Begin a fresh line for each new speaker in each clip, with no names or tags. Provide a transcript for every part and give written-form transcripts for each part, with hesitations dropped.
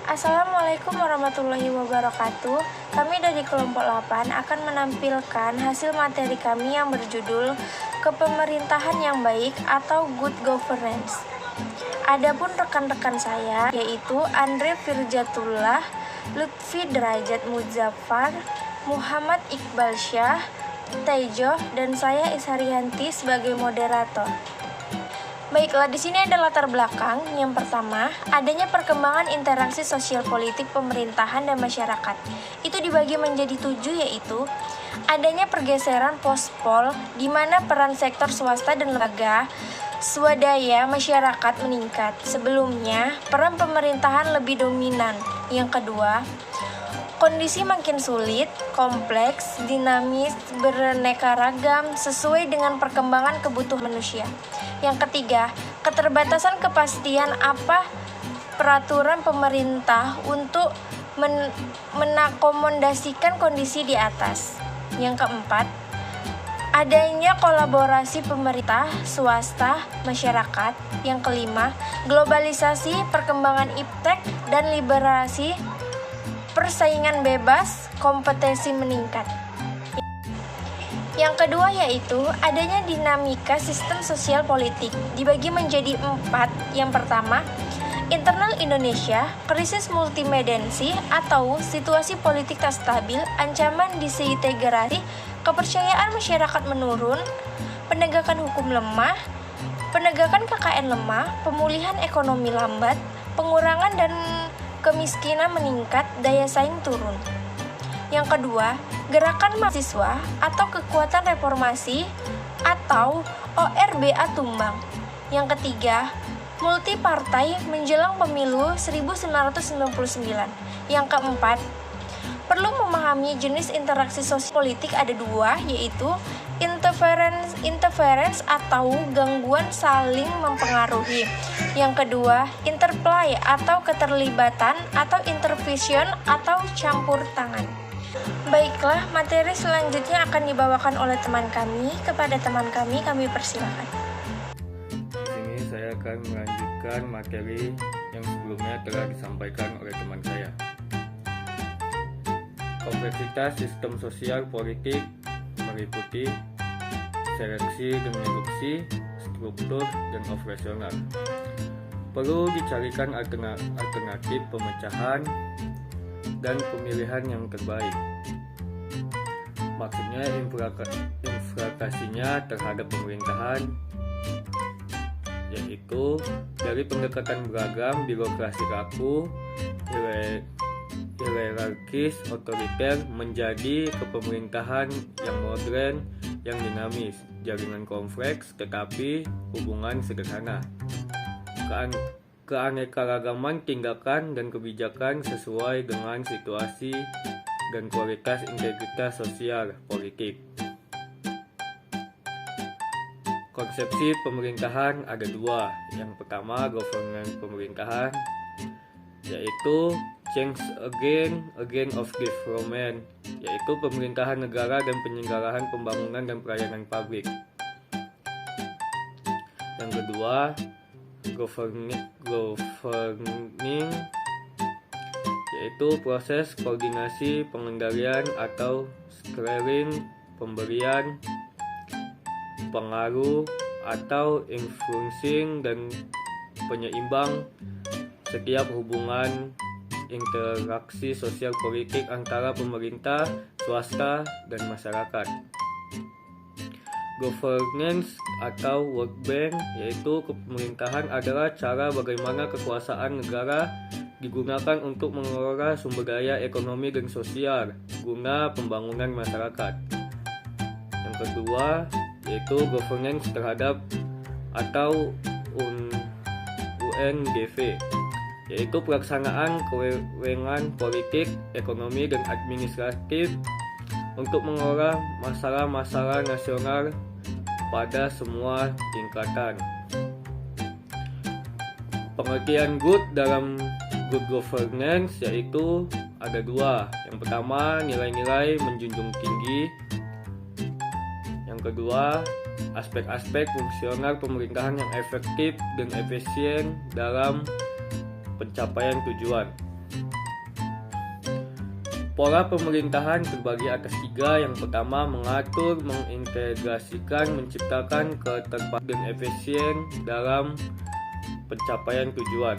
Assalamualaikum warahmatullahi wabarakatuh. Kami dari kelompok 8 akan menampilkan hasil materi kami yang berjudul Kepemerintahan yang Baik atau Good Governance. Adapun rekan-rekan saya yaitu Andre Firjatullah, Lutfi Derajat Muzaffar, Muhammad Iqbal Syah, Tejo, dan saya Ishariyanti sebagai moderator. Baiklah, di sini ada latar belakang. Yang pertama, adanya perkembangan interaksi sosial politik pemerintahan dan masyarakat. Itu dibagi menjadi 7, yaitu adanya pergeseran pospol di mana peran sektor swasta dan lembaga swadaya masyarakat meningkat. Sebelumnya, peran pemerintahan lebih dominan. Yang kedua, kondisi makin sulit, kompleks, dinamis, beraneka ragam sesuai dengan perkembangan kebutuhan manusia. Yang ketiga, keterbatasan kepastian apa peraturan pemerintah untuk menakomodasikan kondisi di atas. Yang keempat, adanya kolaborasi pemerintah, swasta, masyarakat. Yang kelima, globalisasi, perkembangan iptek, dan liberasi, persaingan bebas, kompetensi meningkat. Yang kedua yaitu adanya dinamika sistem sosial politik dibagi menjadi 4. Yang pertama, internal Indonesia, krisis multidimensi atau situasi politik tak stabil, ancaman disintegrasi, kepercayaan masyarakat menurun, penegakan hukum lemah, penegakan KKN lemah, pemulihan ekonomi lambat, pengurangan dan kemiskinan meningkat, daya saing turun. Yang kedua, gerakan mahasiswa atau kekuatan reformasi atau ORBA tumbang. Yang ketiga, multi partai menjelang pemilu 1999. Yang keempat, perlu memahami jenis interaksi sosial politik ada 2, yaitu interference atau gangguan saling mempengaruhi. Yang kedua, interplay atau keterlibatan atau intervention atau campur tangan. Baiklah, materi selanjutnya akan dibawakan oleh teman kami. Kepada teman kami persilakan.
Di sini saya akan melanjutkan materi yang sebelumnya telah disampaikan oleh teman saya. Kompleksitas sistem sosial politik meliputi seleksi dan reduksi, struktur, dan operasional. Perlu dicarikan alternatif pemecahan dan pemilihan yang terbaik. Maksudnya implementasinya terhadap pemerintahan, yaitu dari pendekatan beragam, birokrasi kaku, hierarkis, otoriter, menjadi kepemerintahan yang modern, yang dinamis, jaringan kompleks tetapi hubungan sederhana. Keanekaragaman tindakan dan kebijakan sesuai dengan situasi dan kualitas integritas sosial politik. Konsepsi pemerintahan ada 2. Yang pertama, governance pemerintahan, yaitu change agent of development, yaitu pemerintahan negara dan penyelenggaraan pembangunan dan pelayanan publik. Yang kedua, governing, yaitu proses koordinasi pengendalian atau steering, pemberian pengaruh atau influencing dan penyeimbang setiap hubungan interaksi sosial politik antara pemerintah, swasta, dan masyarakat. Governance atau World Bank, yaitu kepemerintahan adalah cara bagaimana kekuasaan negara digunakan untuk mengelola sumber daya ekonomi dan sosial guna pembangunan masyarakat. Yang kedua, yaitu governance terhadap atau UNGV, yaitu pelaksanaan kewenangan politik, ekonomi, dan administratif untuk mengelola masalah-masalah nasional pada semua tingkatan. Pengertian good dalam good governance yaitu ada 2. Yang pertama, nilai-nilai menjunjung tinggi. Yang kedua, aspek-aspek fungsional pemerintahan yang efektif dan efisien dalam pencapaian tujuan. Pola pemerintahan terbagi atas 3. Yang pertama, mengatur, mengintegrasikan, menciptakan keterpaduan dan efisien dalam pencapaian tujuan.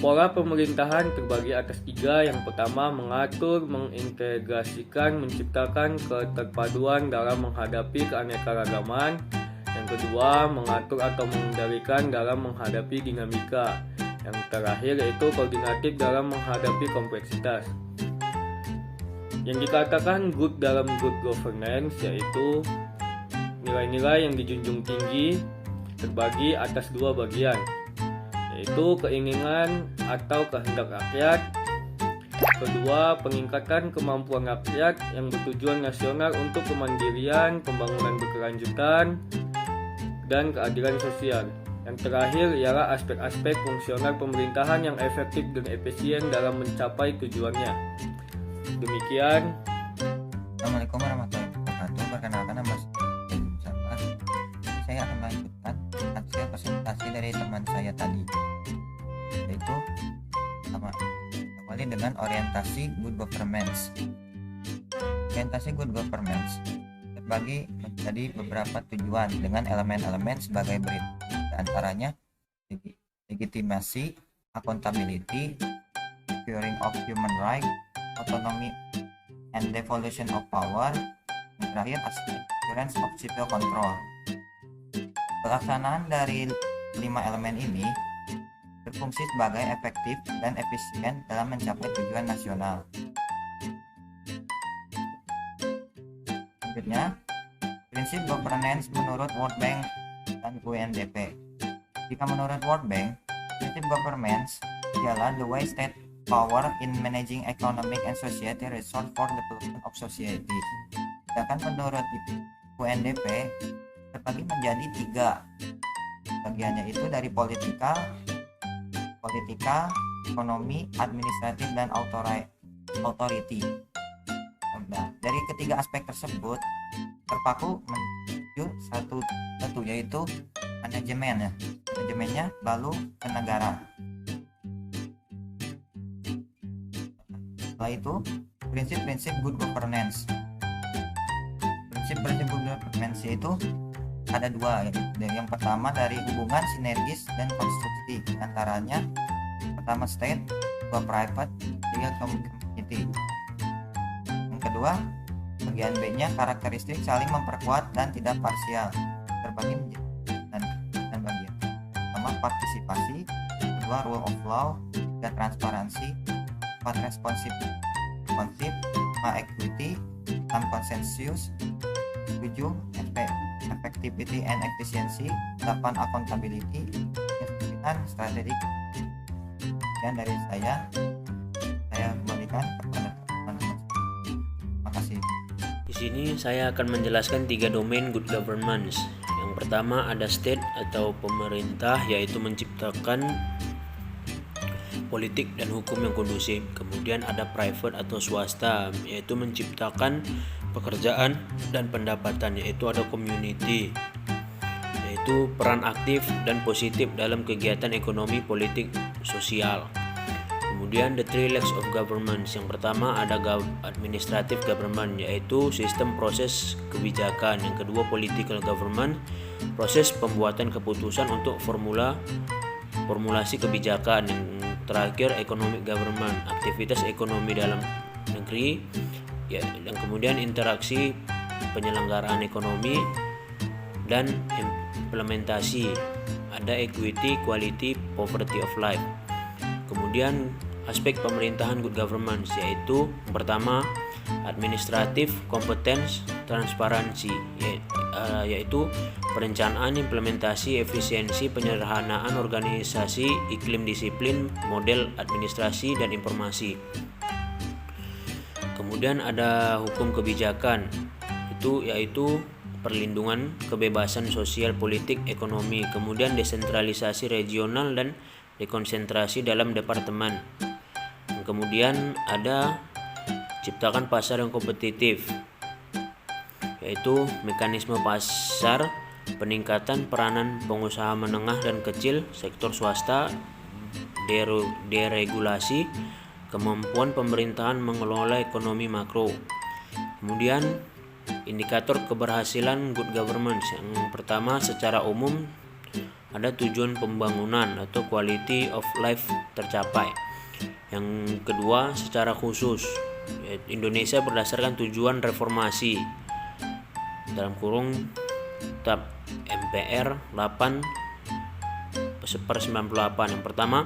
Pola pemerintahan terbagi atas 3. Yang pertama, mengatur, mengintegrasikan, menciptakan keterpaduan dalam menghadapi keanekaragaman. Yang kedua, mengatur atau mengendalikan dalam menghadapi dinamika. Yang terakhir yaitu koordinatif dalam menghadapi kompleksitas. Yang dikatakan good dalam good governance yaitu nilai-nilai yang dijunjung tinggi terbagi atas 2 bagian, yaitu keinginan atau kehendak rakyat. Kedua, peningkatan kemampuan rakyat yang bertujuan nasional untuk kemandirian, pembangunan berkelanjutan, dan keadilan sosial. Yang terakhir ialah aspek-aspek fungsional pemerintahan yang efektif dan efisien dalam mencapai tujuannya. Demikian.
Assalamualaikum warahmatullahi wabarakatuh. Perkenalkan, nama saya. Saya akan melanjutkan hasil presentasi dari teman saya tadi, yaitu awali dengan orientasi good governance. Orientasi good governance terbagi menjadi beberapa tujuan dengan elemen-elemen sebagai berikut. Antaranya legitimasi, accountability, securing of human rights, autonomy and devolution of power, yang terakhir assurance of civil control. Pelaksanaan dari 5 elemen ini berfungsi sebagai efektif dan efisien dalam mencapai tujuan nasional. Selanjutnya, prinsip governance menurut World Bank dan UNDP. Jika menurut World Bank, prinsip governance ialah the way state power in managing economic and society resource for development of society. Sedangkan menurut UNDP terbagi menjadi 3 bagiannya, itu dari politika, ekonomi, administratif, dan authority. Nah, dari ketiga aspek tersebut terpaku menuju satu yaitu manajemennya, lalu ke negara. Setelah itu, prinsip-prinsip good governance. Prinsip-prinsip good governance yaitu ada 2. Yang pertama dari hubungan sinergis dan konstruksi, antaranya pertama state, kedua private, ketiga community. Yang kedua, bagian B-nya karakteristik saling memperkuat dan tidak parsial, terbagi menjadi dan bagian. Pertama partisipasi, kedua rule of law, ketiga transparansi, 4 responsive, 5 equity, 6 consensus, 7 effectivity and efficiency, 8 accountability, 9 strategic. Dan dari saya kembalikan kepada teman-teman. Terima kasih.
Di sini saya akan menjelaskan 3 domain good governance. Yang pertama ada state atau pemerintah, yaitu menciptakan politik dan hukum yang kondusif. Kemudian ada private atau swasta, yaitu menciptakan pekerjaan dan pendapatan, yaitu ada community, yaitu peran aktif dan positif dalam kegiatan ekonomi, politik, sosial. Kemudian the 3 legs of government. Yang pertama ada administrative government, yaitu sistem proses kebijakan. Yang kedua political government, proses pembuatan keputusan untuk formulasi kebijakan. Yang terakhir economic government, aktivitas ekonomi dalam negeri, ya, dan kemudian interaksi penyelenggaraan ekonomi dan implementasi. Ada equity, quality, poverty of life. Kemudian aspek pemerintahan good governance, yaitu yang pertama administratif, competence, transparansi, yaitu perencanaan, implementasi, efisiensi, penyederhanaan organisasi, iklim disiplin, model administrasi dan informasi. Kemudian ada hukum kebijakan, yaitu perlindungan kebebasan sosial, politik, ekonomi. Kemudian desentralisasi regional dan dekonsentrasi dalam departemen. Kemudian ada ciptakan pasar yang kompetitif, yaitu mekanisme pasar, peningkatan peranan pengusaha menengah dan kecil, sektor swasta, deregulasi, kemampuan pemerintahan mengelola ekonomi makro. Kemudian indikator keberhasilan good governance. Yang pertama, secara umum ada tujuan pembangunan atau quality of life tercapai. Yang kedua, secara khusus Indonesia berdasarkan tujuan reformasi dalam kurung TAP MPR 8/98. Yang pertama,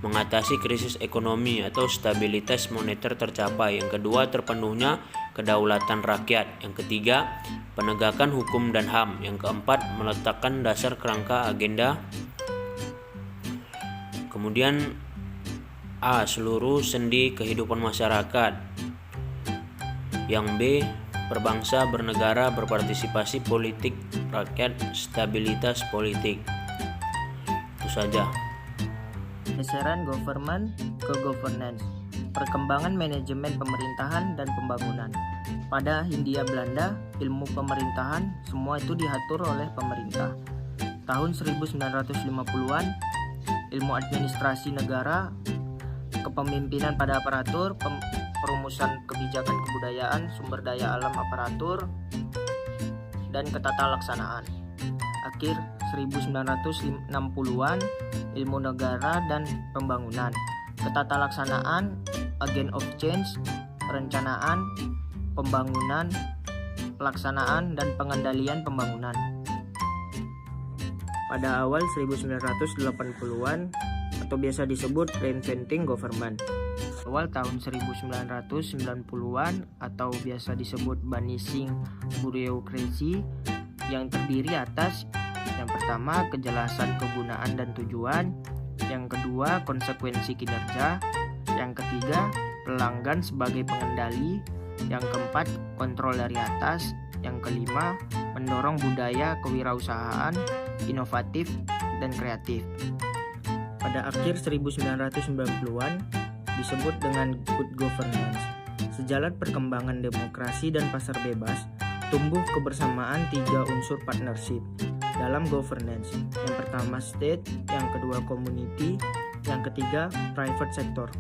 mengatasi krisis ekonomi atau stabilitas moneter tercapai. Yang kedua, terpenuhnya kedaulatan rakyat. Yang ketiga, penegakan hukum dan HAM. Yang keempat, meletakkan dasar kerangka agenda. Kemudian A, seluruh sendi kehidupan masyarakat. Yang B, berbangsa, bernegara, berpartisipasi politik rakyat, stabilitas politik. Itu saja.
Geseran government ke governance, perkembangan manajemen pemerintahan dan pembangunan. Pada Hindia Belanda, ilmu pemerintahan semua itu diatur oleh pemerintah. Tahun 1950-an, ilmu administrasi negara, kepemimpinan pada aparatur, perumusan kebijakan kebudayaan, sumber daya alam aparatur, dan ketatalaksanaan. Akhir 1960-an, ilmu negara dan pembangunan, ketatalaksanaan, agent of change, perencanaan, pembangunan, pelaksanaan, dan pengendalian pembangunan. Pada awal 1980-an atau biasa disebut reinventing government. Awal tahun 1990-an atau biasa disebut banishing bureaucracy yang terdiri atas yang pertama, kejelasan kegunaan dan tujuan. Yang kedua, konsekuensi kinerja. Yang ketiga, pelanggan sebagai pengendali. Yang keempat, kontrol dari atas. Yang kelima, mendorong budaya kewirausahaan, inovatif, dan kreatif. Pada akhir 1990-an disebut dengan good governance. Sejalan perkembangan demokrasi dan pasar bebas, tumbuh kebersamaan tiga unsur partnership dalam governance. Yang pertama state, yang kedua community, yang ketiga private sector.